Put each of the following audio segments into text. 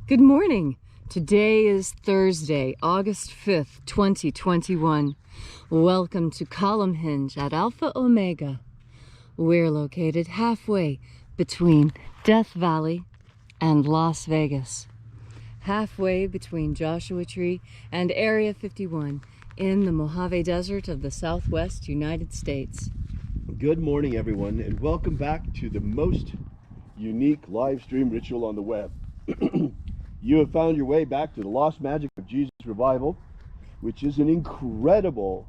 Good morning. Today is Thursday, August 5th, 2021. Welcome to Column Hinge at Alpha Omega. We're located halfway between Death Valley and Las Vegas. Halfway between Joshua Tree and Area 51 in the Mojave Desert of the Southwest United States. Good morning, everyone, and welcome back to the most unique live stream ritual on the web. You have found your way back to the Lost Magic of Jesus Revival, which is an incredible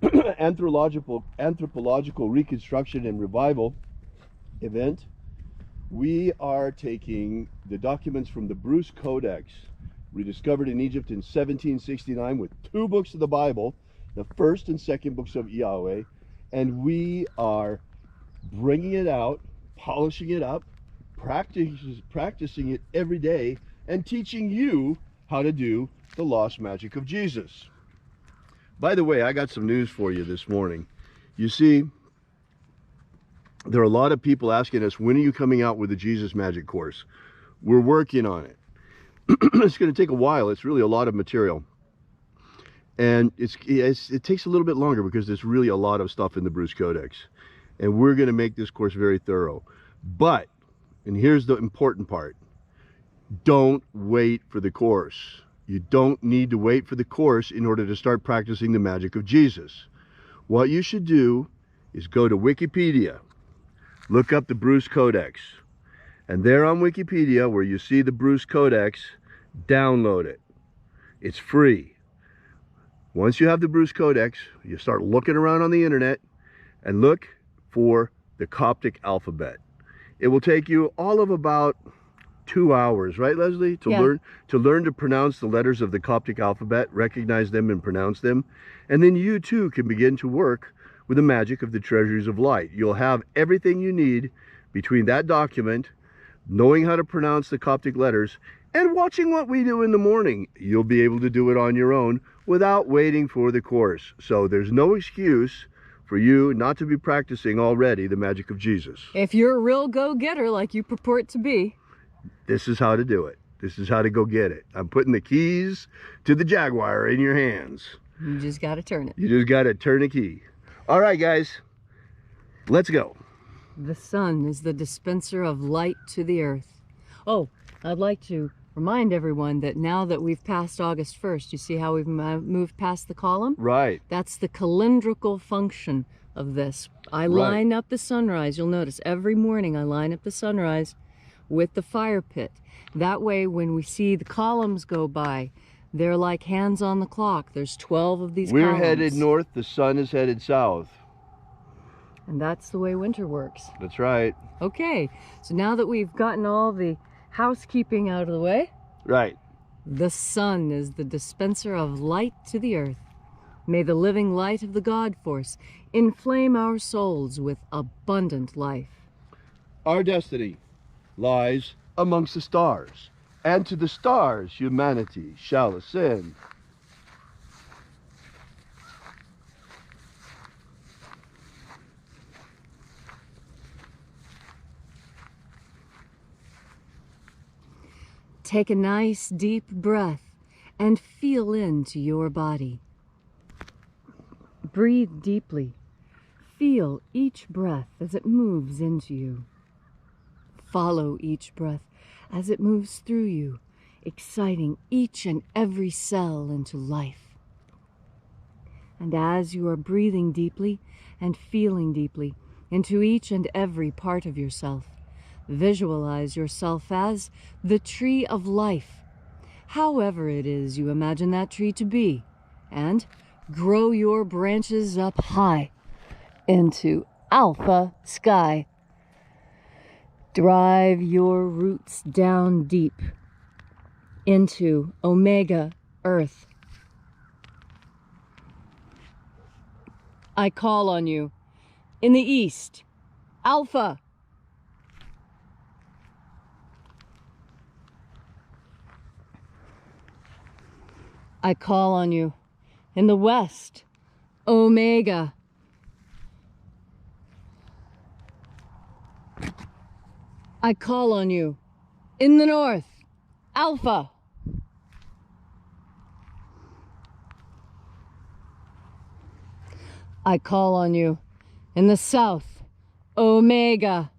anthropological reconstruction and revival event. We are taking the documents from the Bruce Codex, rediscovered in Egypt in 1769 with two books of the Bible, the first and second books of Yahweh, and we are bringing it out, polishing it up, practicing it every day, and teaching you how to do the lost magic of Jesus. By the way, I got some news for you this morning. You see, there are a lot of people asking us, when are you coming out with the Jesus Magic course? We're working on it. It's going to take a while. It's really a lot of material. And it takes a little bit longer because there's really a lot of stuff in the Bruce Codex. And we're going to make this course very thorough. But, and here's the important part, don't wait for the course. You don't need to wait for the course in order to start practicing the magic of Jesus. What you should do is go to Wikipedia, look up the Bruce Codex, and there on Wikipedia where you see the Bruce Codex, download it. It's free. Once you have the Bruce Codex, you start looking around on the internet and look for the Coptic alphabet. It will take you all of about 2 hours, right, Leslie, to learn to pronounce the letters of the Coptic alphabet, recognize them and pronounce them, and then you too can begin to work with the magic of the treasuries of light. You'll have everything you need between that document, knowing how to pronounce the Coptic letters, and watching what we do in the morning. You'll be able to do it on your own without waiting for the course. So there's no excuse for you not to be practicing already the magic of Jesus. If you're a real go-getter like you purport to be, this is how to do it. This is how to go get it. I'm putting the keys to the Jaguar in your hands. You just got to turn it. You just got to turn a key. All right, guys, let's go. The sun is the dispenser of light to the earth. Oh, I'd like to remind everyone that now that we've passed August 1st, you see how we've moved past the column? Right. That's the calendrical function of this. I line up the sunrise. You'll notice every morning I line up the sunrise with the fire pit. That way when we see the columns go by, they're like hands on the clock. There's 12 of these columns. We're headed north, the sun is headed south. And that's the way winter works. That's right. Okay, so now that we've gotten all the housekeeping out of the way, right, the sun is the dispenser of light to the earth. May the living light of the God force inflame our souls with abundant life. Our destiny lies amongst the stars, and to the stars humanity shall ascend. Take a nice deep breath and feel into your body. Breathe deeply. Feel each breath as it moves into you. Follow each breath as it moves through you, exciting each and every cell into life. And as you are breathing deeply and feeling deeply into each and every part of yourself, visualize yourself as the tree of life, however it is you imagine that tree to be, and grow your branches up high into alpha sky. Drive your roots down deep into Omega Earth. I call on you in the east, Alpha. I call on you in the west, Omega. I call on you in the north, Alpha. I call on you in the south, Omega.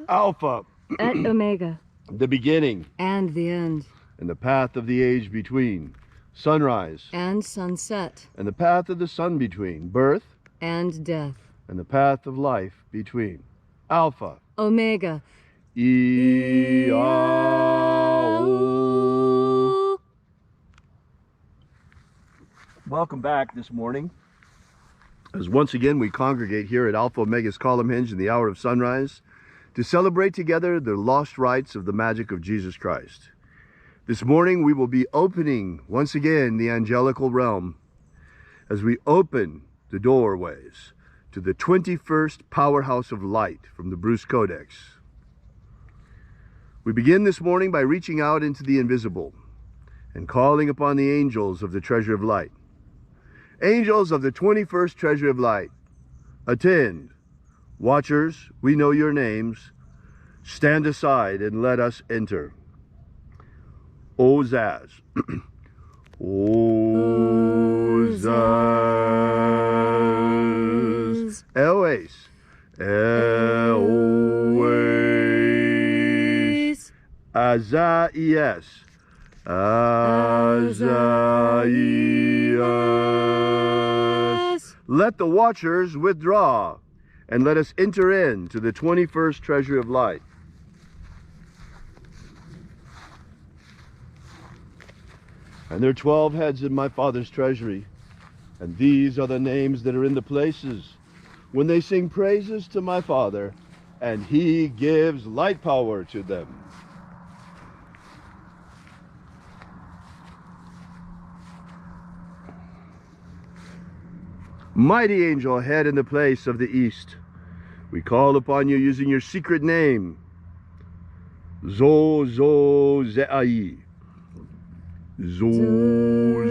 Alpha, At Omega. the beginning And the end. and the path of the age between, sunrise And sunset. and the path of the sun between, birth And death. and the path of life between. Alpha, Omega. E-A-O. Welcome back this morning, as once again we congregate here at Alpha Omega's Column Hinge in the hour of sunrise to celebrate together the lost rites of the magic of Jesus Christ. This morning we will be opening once again the angelical realm as we open the doorways to the 21st powerhouse of light from the Bruce Codex. We begin this morning by reaching out into the invisible and calling upon the angels of the treasure of light. Angels of the 21st treasure of light, attend. Watchers, we know your names. Stand aside and let us enter. Ozaz. Ozaz. Elwes. Elwes. Azaias. Azaias. Let the watchers withdraw, and let us enter into the 21st treasure of light. And there are 12 heads in my Father's treasury, and these are the names that are in the places when they sing praises to my Father, and he gives light power to them. Mighty angel, head in the place of the east, we call upon you using your secret name, Zo-Zo-Ze'ai. Zo-Zo-Ze'ai.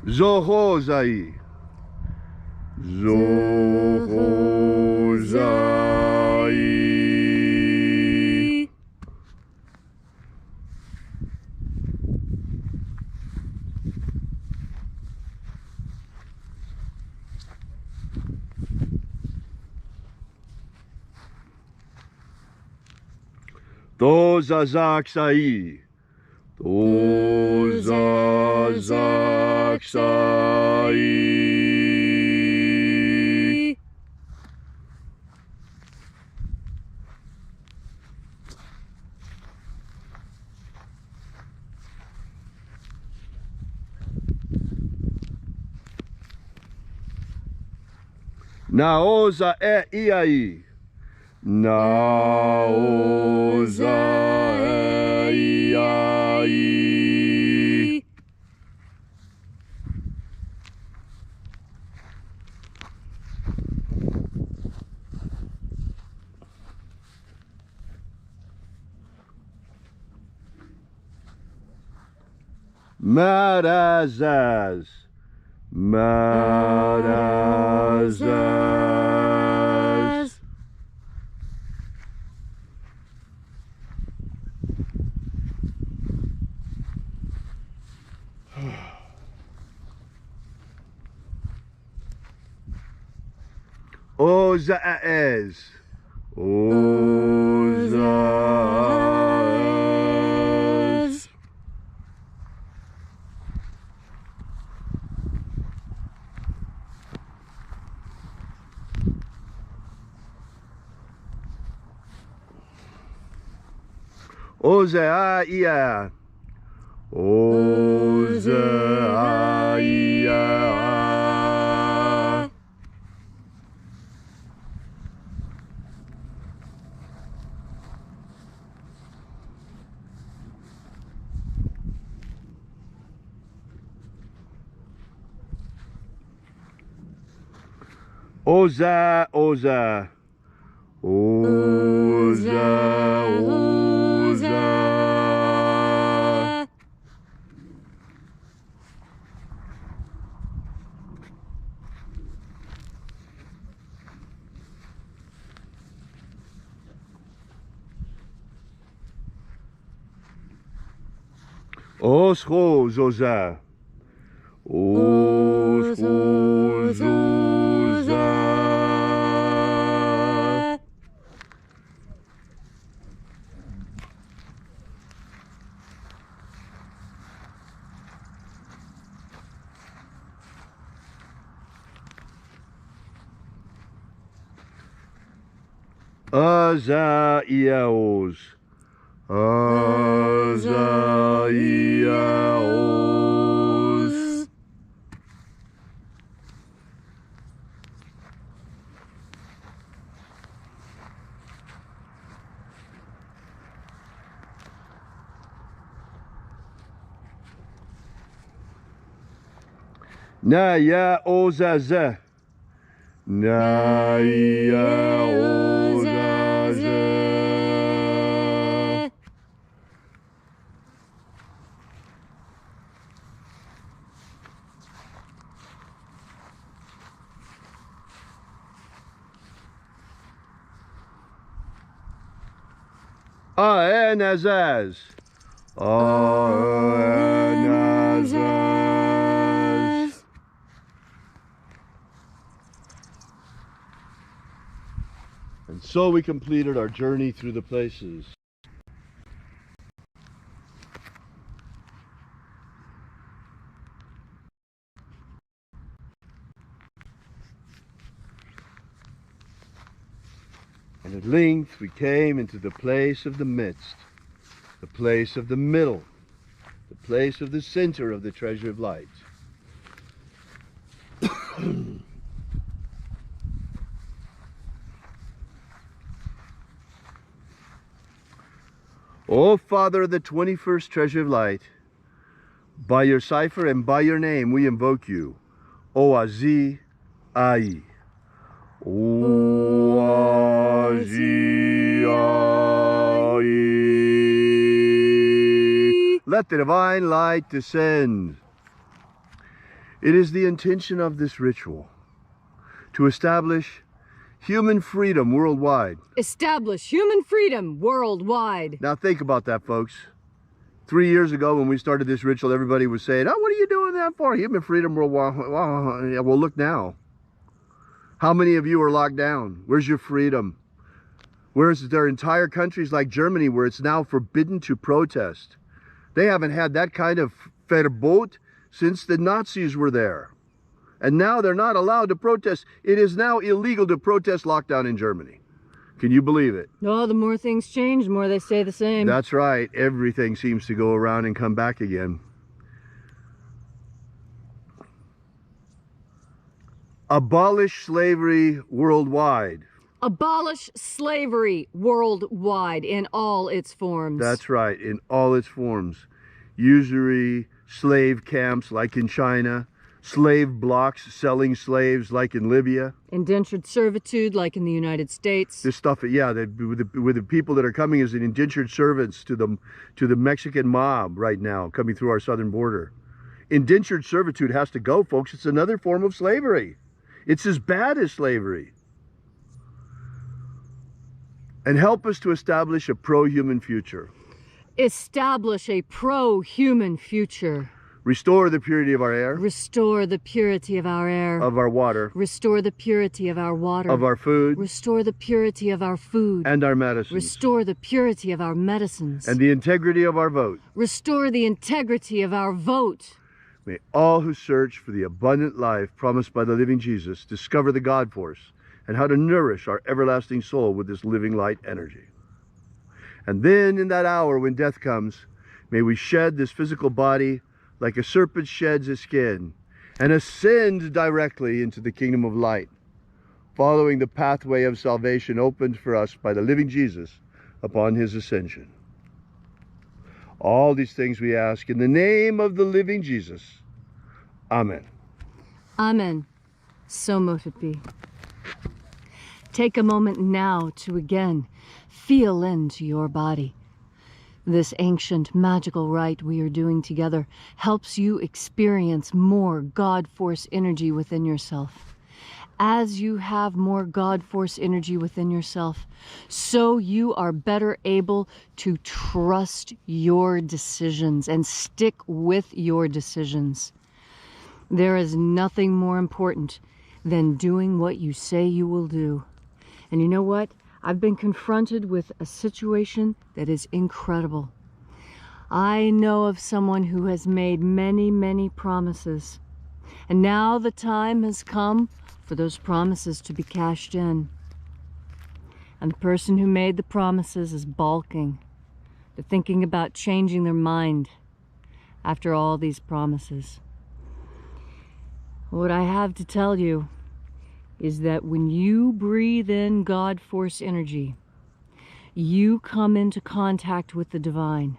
Zohozai. Zohozai. Tozazaksai. Tozazaksai. Naoza e iai. Naoza e iai. Marazaz. Marazaz. Ozaez. Ozaez. Ozaia. Ozaia. Oza, Oza. Oza, Oza. Osho, Zoza. Osho, Zoza. Azaiaos. Azaiaos. Naya Ozaza. Naya Ozaza. Aenazaz. Aenazaz. And so we completed our journey through the places. And at length we came into the place of the midst, the place of the middle, the place of the center of the treasure of light. O Father of the 21st treasure of light, by your cipher and by your name we invoke you. Oazi Ai. Oazi Ai. Let the divine light descend. It is the intention of this ritual to establish human freedom worldwide. Establish human freedom worldwide. Now think about that, folks. 3 years ago when we started this ritual, everybody was saying, oh, what are you doing that for? Human freedom worldwide. Well, look now. How many of you are locked down? Where's your freedom? Whereas there are entire countries like Germany where it's now forbidden to protest. They haven't had that kind of Verbot since the Nazis were there. And now they're not allowed to protest. It is now illegal to protest lockdown in Germany. Can you believe it? Oh, the more things change, the more they stay the same. That's right. Everything seems to go around and come back again. Abolish slavery worldwide. Abolish slavery worldwide in all its forms. That's right, in all its forms. Usury, slave camps like in China, slave blocks selling slaves like in Libya. Indentured servitude like in the United States. This stuff, yeah, with the people that are coming as indentured servants to the Mexican mob right now, coming through our southern border. Indentured servitude has to go, folks. It's another form of slavery. It's as bad as slavery. And help us to establish a pro-human future. Establish a pro-human future. Restore the purity of our air. Restore the purity of our air. Of our water. Restore the purity of our water. Of our food. Restore the purity of our food. And our medicines. Restore the purity of our medicines. And the integrity of our vote. Restore the integrity of our vote. May all who search for the abundant life promised by the living Jesus discover the God force and how to nourish our everlasting soul with this living light energy. And then in that hour when death comes, may we shed this physical body like a serpent sheds his skin and ascend directly into the kingdom of light, following the pathway of salvation opened for us by the living Jesus upon his ascension. All these things we ask in the name of the living Jesus. Amen. Amen. So mote it be. Take a moment now to again feel into your body. This ancient magical rite we are doing together helps you experience more God Force energy within yourself. As you have more God Force energy within yourself, so you are better able to trust your decisions and stick with your decisions. There is nothing more important than doing what you say you will do. And you know what? I've been confronted with a situation that is incredible. I know of someone who has made many, many promises. And now the time has come for those promises to be cashed in. And the person who made the promises is balking. They're thinking about changing their mind after all these promises. What I have to tell you is that when you breathe in God Force energy, you come into contact with the divine.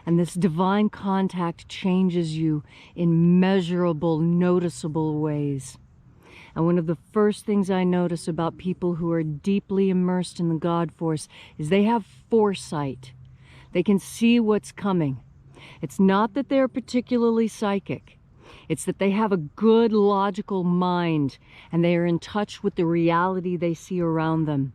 And this divine contact changes you in measurable, noticeable ways. And one of the first things I notice about people who are deeply immersed in the God Force is they have foresight. They can see what's coming. It's not that they're particularly psychic. It's that they have a good logical mind and they are in touch with the reality they see around them.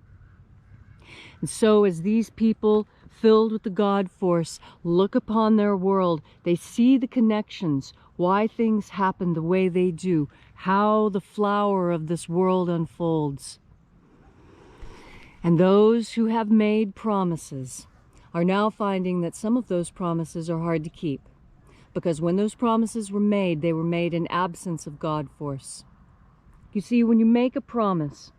And so as these people filled with the God Force look upon their world, they see the connections, why things happen the way they do, how the flower of this world unfolds. And those who have made promises are now finding that some of those promises are hard to keep. Because when those promises were made, they were made in absence of God Force. You see, when you make a promise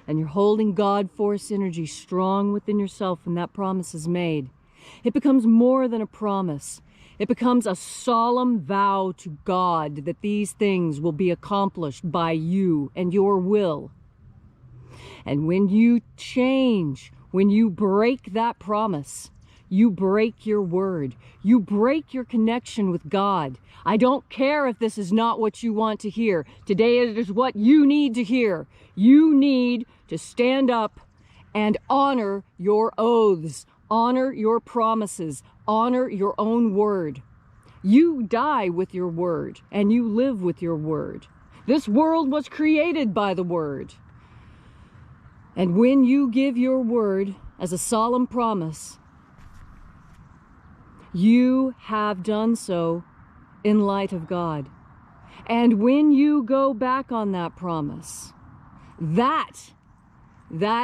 and you're holding God Force energy strong within yourself when that promise is made, it becomes more than a promise. It becomes a solemn vow to God that these things will be accomplished by you and your will. And when you change, when you break that promise, you break your word. You break your connection with God. I don't care if this is not what you want to hear. Today it is what you need to hear. You need to stand up and honor your oaths, honor your promises, honor your own word. You die with your word and you live with your word. This world was created by the word. And when you give your word as a solemn promise, you have done so in light of God. And when you go back on that promise, that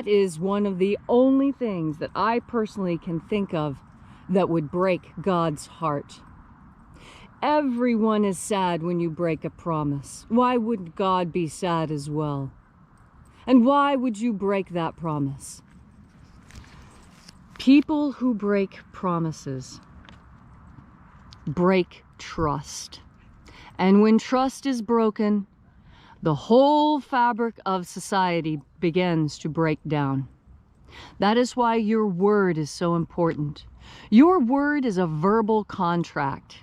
is one of the only things that I personally can think of that would break God's heart. Everyone is sad when you break a promise. Why wouldn't God be sad as well? And why would you break that promise? People who break promises break trust. And when trust is broken, the whole fabric of society begins to break down. That is why your word is so important. Your word is a verbal contract.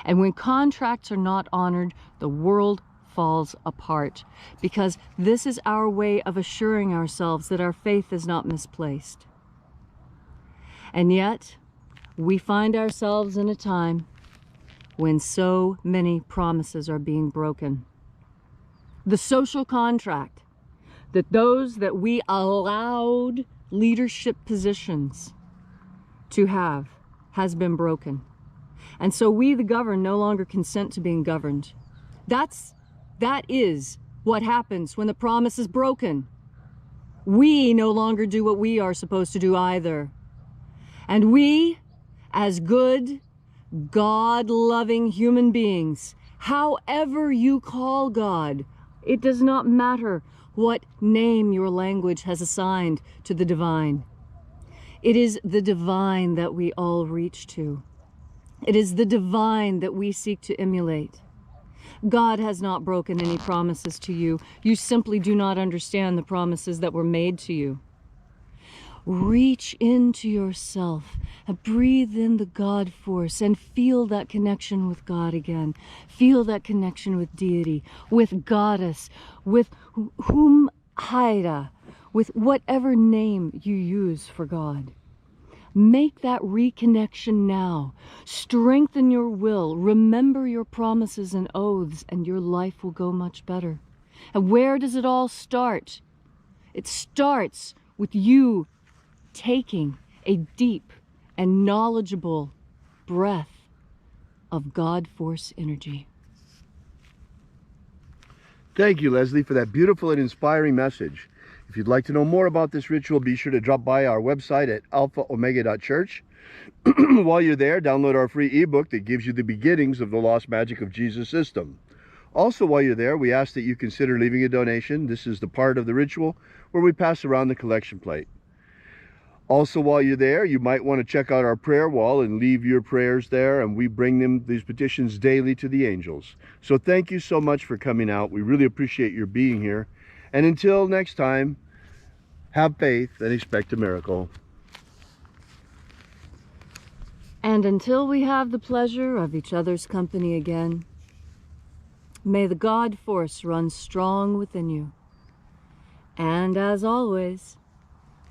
And when contracts are not honored, the world falls apart. Because this is our way of assuring ourselves that our faith is not misplaced. And yet, we find ourselves in a time when so many promises are being broken. The social contract that those that we allowed leadership positions to have has been broken. And so we, the governed, no longer consent to being governed. That is what happens when the promise is broken. We no longer do what we are supposed to do either. And we, as good, God-loving human beings, however you call God, it does not matter what name your language has assigned to the divine. It is the divine that we all reach to. It is the divine that we seek to emulate. God has not broken any promises to you. You simply do not understand the promises that were made to you. Reach into yourself and breathe in the God Force and feel that connection with God again. Feel that connection with deity, with goddess, with whom Haida, with whatever name you use for God. Make that reconnection now. Strengthen your will. Remember your promises and oaths, and your life will go much better. And where does it all start? It starts with you taking a deep and knowledgeable breath of God Force energy. Thank you, Leslie, for that beautiful and inspiring message. If you'd like to know more about this ritual, be sure to drop by our website at alphaomega.church. While you're there, download our free ebook that gives you the beginnings of the Lost Magic of Jesus system. Also, while you're there, we ask that you consider leaving a donation. This is the part of the ritual where we pass around the collection plate. Also, while you're there, you might want to check out our prayer wall and leave your prayers there, and we bring these petitions daily to the angels. So thank you so much for coming out. We really appreciate your being here. And until next time, have faith and expect a miracle. And until we have the pleasure of each other's company again, may the God Force run strong within you. And as always,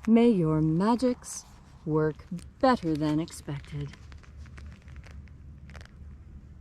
may your magics work better than expected.